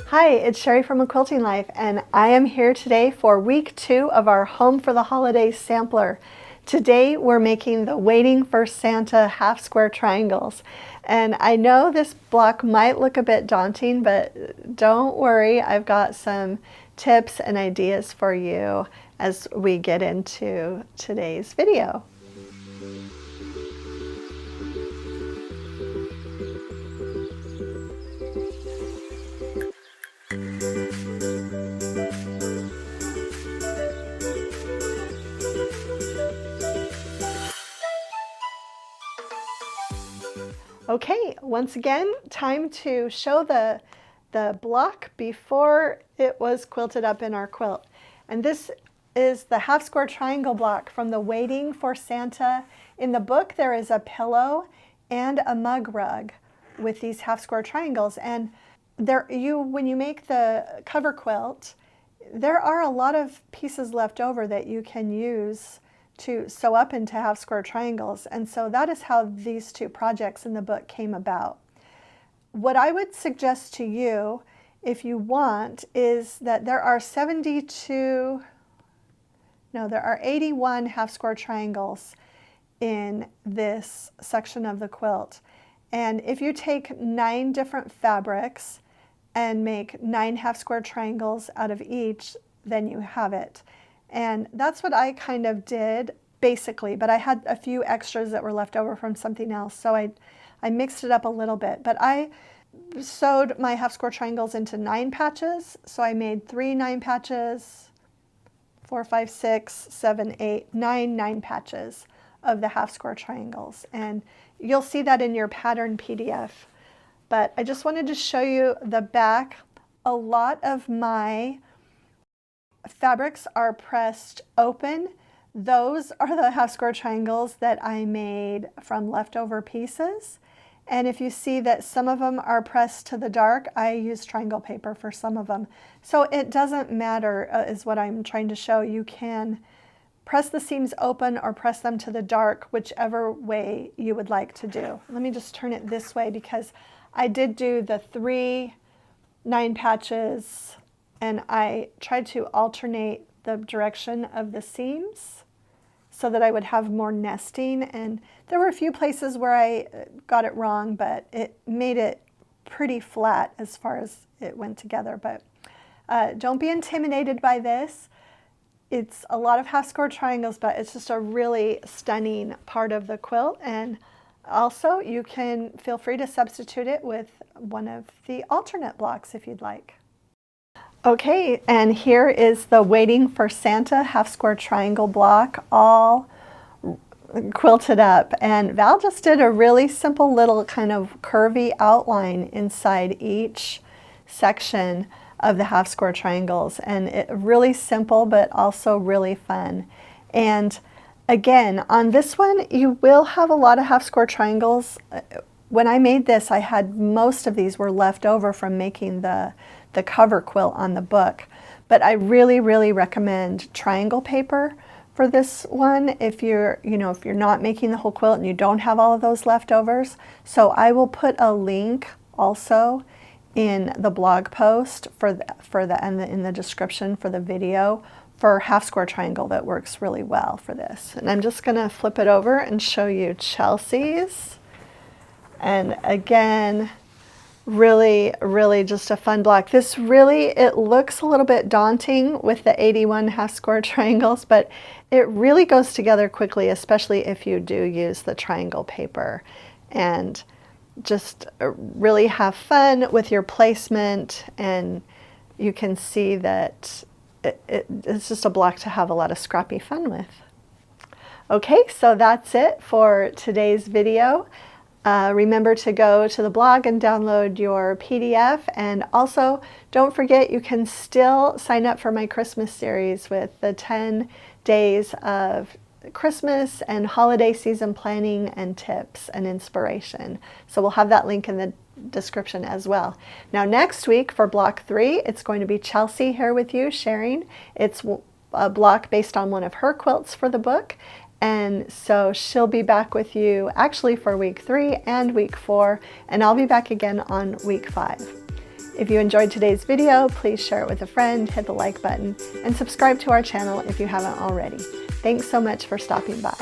Hi, it's Sherri from A Quilting Life, and I am here today for week 2 of our Home for the Holidays sampler. Today we're making the Waiting for Santa half square triangles. And I know this block might look a bit daunting, but don't worry, I've got some tips and ideas for you as we get into today's video. Okay, once again, time to show the block before it was quilted up in our quilt. And this is the half square triangle block from the Waiting for Santa. In the book, there is a pillow and a mug rug with these half square triangles. And when you make the cover quilt, there are a lot of pieces left over that you can use to sew up into half square triangles. And so that is how these two projects in the book came about. What I would suggest to you, if you want, is that there are 81 half square triangles in this section of the quilt. And if you take 9 different fabrics and make 9 half square triangles out of each, then you have it. And that's what I kind of did basically, but I had a few extras that were left over from something else, so I mixed it up a little bit. But I sewed my half square triangles into 9 patches, so I made 3 9 patches, 4, 5, 6, 7, 8, 9 patches of the half square triangles. And you'll see that in your pattern PDF. But I just wanted to show you the back. A lot of my fabrics are pressed open. Those are the half square triangles that I made from leftover pieces. And if you see that some of them are pressed to the dark, I use triangle paper for some of them. So it doesn't matter, is what I'm trying to show. You can press the seams open or press them to the dark, whichever way you would like to do. Let me just turn it this way because I did do the 3 9 patches, and I tried to alternate the direction of the seams so that I would have more nesting. And there were a few places where I got it wrong, but it made it pretty flat as far as it went together. But don't be intimidated by this. It's a lot of half square triangles, but it's just a really stunning part of the quilt. And also you can feel free to substitute it with one of the alternate blocks if you'd like. Okay, and here is the Waiting for Santa half square triangle block all quilted up. And Val just did a really simple little kind of curvy outline inside each section of the half square triangles. And it really simple, but also really fun. And again, on this one, you will have a lot of half square triangles. When I made this, I had most of these were left over from making the cover quilt on the book. But I really, really recommend triangle paper for this one if you're not making the whole quilt and you don't have all of those leftovers. So I will put a link also in the blog post in the description for the video for half square triangle that works really well for this. And I'm just gonna flip it over and show you Chelsi's. And again, really, really just a fun block. This really, it looks a little bit daunting with the 81 half square triangles, but it really goes together quickly, especially if you do use the triangle paper. And just really have fun with your placement, and you can see that it's just a block to have a lot of scrappy fun with. Okay, so that's it for today's video. Remember to go to the blog and download your PDF, and also don't forget you can still sign up for my Christmas series with the 10 days of Christmas and holiday season planning and tips and inspiration. So we'll have that link in the description as well. Now next week for block 3, it's going to be Chelsi here with you sharing. It's a block based on one of her quilts for the book. And so she'll be back with you actually for week 3 and week 4, and I'll be back again on week 5. If you enjoyed today's video, please share it with a friend, hit the like button, and subscribe to our channel if you haven't already. Thanks so much for stopping by.